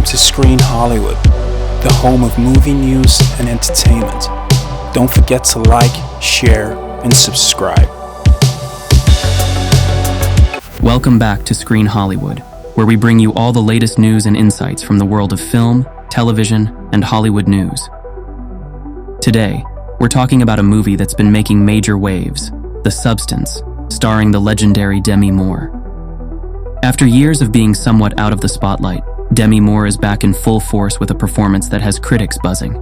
Welcome to Screen Hollywood, the home of movie news and entertainment. Don't forget to like, share, and subscribe. Welcome back to Screen Hollywood, where we bring you all the latest news and insights from the world of film, television, and Hollywood news. Today, we're talking about a movie that's been making major waves, The Substance, starring the legendary Demi Moore. After years of being somewhat out of the spotlight, Demi Moore is back in full force with a performance that has critics buzzing.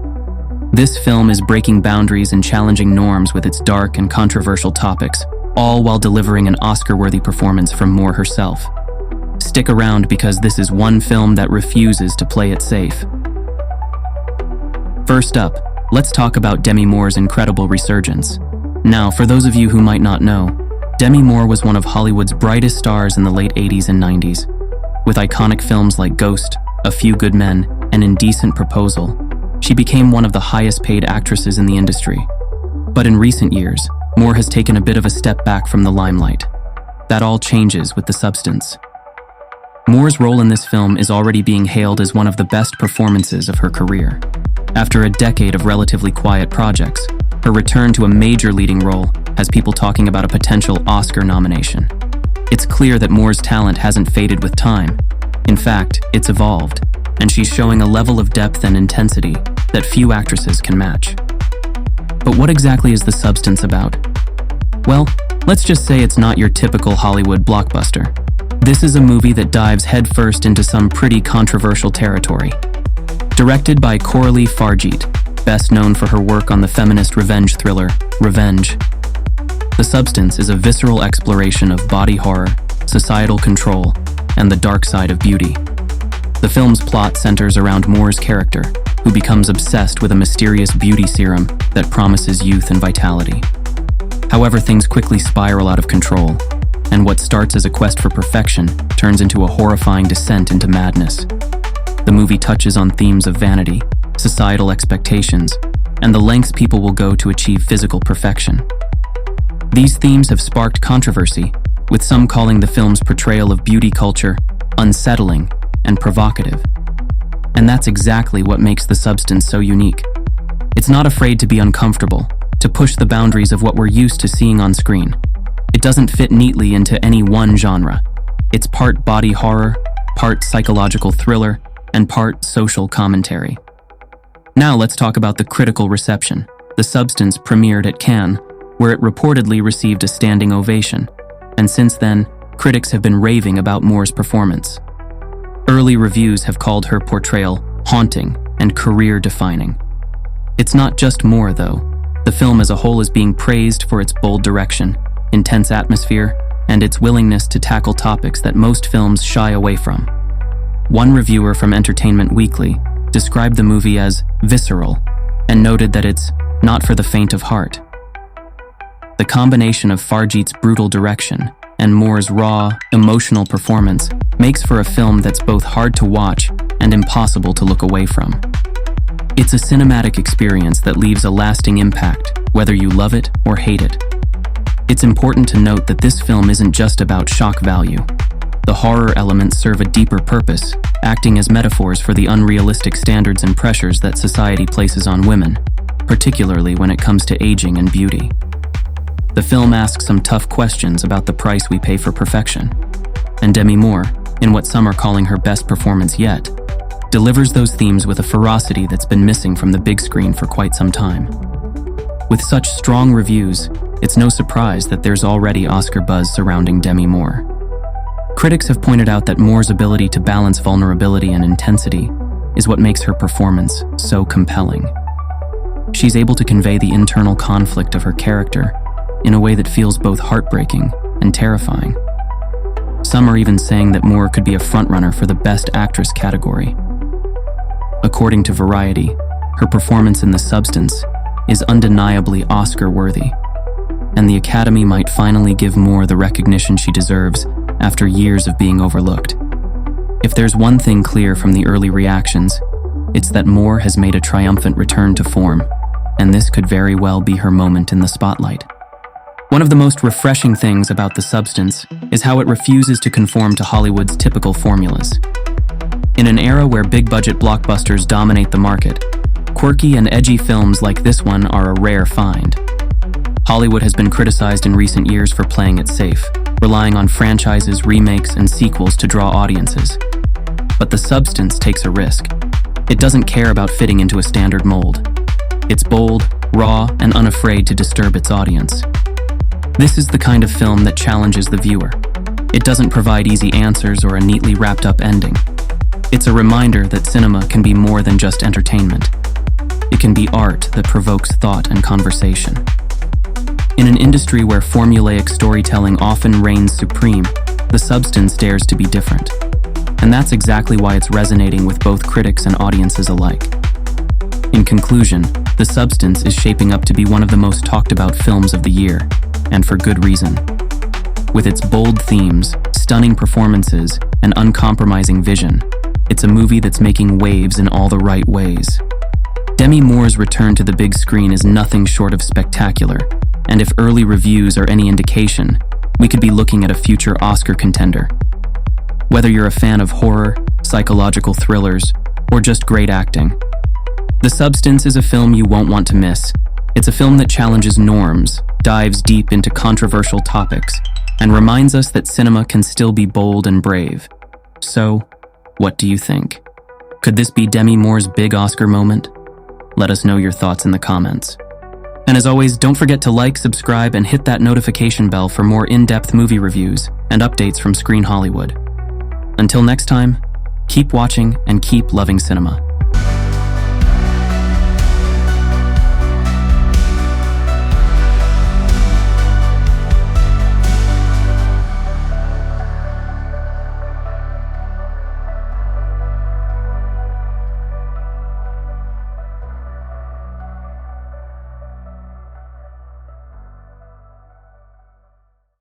This film is breaking boundaries and challenging norms with its dark and controversial topics, all while delivering an Oscar-worthy performance from Moore herself. Stick around because this is one film that refuses to play it safe. First up, let's talk about Demi Moore's incredible resurgence. Now, for those of you who might not know, Demi Moore was one of Hollywood's brightest stars in the late 80s and 90s. With iconic films like Ghost, A Few Good Men, and Indecent Proposal, she became one of the highest-paid actresses in the industry. But in recent years, Moore has taken a bit of a step back from the limelight. That all changes with The Substance. Moore's role in this film is already being hailed as one of the best performances of her career. After a decade of relatively quiet projects, her return to a major leading role has people talking about a potential Oscar nomination. It's clear that Moore's talent hasn't faded with time. In fact, it's evolved, and she's showing a level of depth and intensity that few actresses can match. But what exactly is The Substance about? Well, let's just say it's not your typical Hollywood blockbuster. This is a movie that dives headfirst into some pretty controversial territory. Directed by Coralie Fargeet, best known for her work on the feminist revenge thriller, Revenge. The Substance is a visceral exploration of body horror, societal control, and the dark side of beauty. The film's plot centers around Moore's character, who becomes obsessed with a mysterious beauty serum that promises youth and vitality. However, things quickly spiral out of control, and what starts as a quest for perfection turns into a horrifying descent into madness. The movie touches on themes of vanity, societal expectations, and the lengths people will go to achieve physical perfection. These themes have sparked controversy, with some calling the film's portrayal of beauty culture unsettling and provocative. And that's exactly what makes The Substance so unique. It's not afraid to be uncomfortable, to push the boundaries of what we're used to seeing on screen. It doesn't fit neatly into any one genre. It's part body horror, part psychological thriller, and part social commentary. Now let's talk about the critical reception. The Substance premiered at Cannes, where it reportedly received a standing ovation, and since then, critics have been raving about Moore's performance. Early reviews have called her portrayal haunting and career-defining. It's not just Moore, though. The film as a whole is being praised for its bold direction, intense atmosphere, and its willingness to tackle topics that most films shy away from. One reviewer from Entertainment Weekly described the movie as visceral and noted that it's not for the faint of heart. The combination of Fargeet's brutal direction and Moore's raw, emotional performance makes for a film that's both hard to watch and impossible to look away from. It's a cinematic experience that leaves a lasting impact, whether you love it or hate it. It's important to note that this film isn't just about shock value. The horror elements serve a deeper purpose, acting as metaphors for the unrealistic standards and pressures that society places on women, particularly when it comes to aging and beauty. The film asks some tough questions about the price we pay for perfection, and Demi Moore, in what some are calling her best performance yet, delivers those themes with a ferocity that's been missing from the big screen for quite some time. With such strong reviews, it's no surprise that there's already Oscar buzz surrounding Demi Moore. Critics have pointed out that Moore's ability to balance vulnerability and intensity is what makes her performance so compelling. She's able to convey the internal conflict of her character in a way that feels both heartbreaking and terrifying. Some are even saying that Moore could be a frontrunner for the Best Actress category. According to Variety, her performance in The Substance is undeniably Oscar-worthy, and the Academy might finally give Moore the recognition she deserves after years of being overlooked. If there's one thing clear from the early reactions, it's that Moore has made a triumphant return to form, and this could very well be her moment in the spotlight. One of the most refreshing things about The Substance is how it refuses to conform to Hollywood's typical formulas. In an era where big-budget blockbusters dominate the market, quirky and edgy films like this one are a rare find. Hollywood has been criticized in recent years for playing it safe, relying on franchises, remakes, and sequels to draw audiences. But the substance takes a risk. It doesn't care about fitting into a standard mold. It's bold, raw, and unafraid to disturb its audience. This is the kind of film that challenges the viewer. It doesn't provide easy answers or a neatly wrapped-up ending. It's a reminder that cinema can be more than just entertainment. It can be art that provokes thought and conversation. In an industry where formulaic storytelling often reigns supreme, the substance dares to be different. And that's exactly why it's resonating with both critics and audiences alike. In conclusion, The Substance is shaping up to be one of the most talked about films of the year, and for good reason. With its bold themes, stunning performances, and uncompromising vision, it's a movie that's making waves in all the right ways. Demi Moore's return to the big screen is nothing short of spectacular, and if early reviews are any indication, we could be looking at a future Oscar contender. Whether you're a fan of horror, psychological thrillers, or just great acting, The Substance is a film you won't want to miss. It's a film that challenges norms, dives deep into controversial topics, and reminds us that cinema can still be bold and brave. So, what do you think? Could this be Demi Moore's big Oscar moment? Let us know your thoughts in the comments. And as always, don't forget to like, subscribe, and hit that notification bell for more in-depth movie reviews and updates from Screen Hollywood. Until next time, keep watching and keep loving cinema.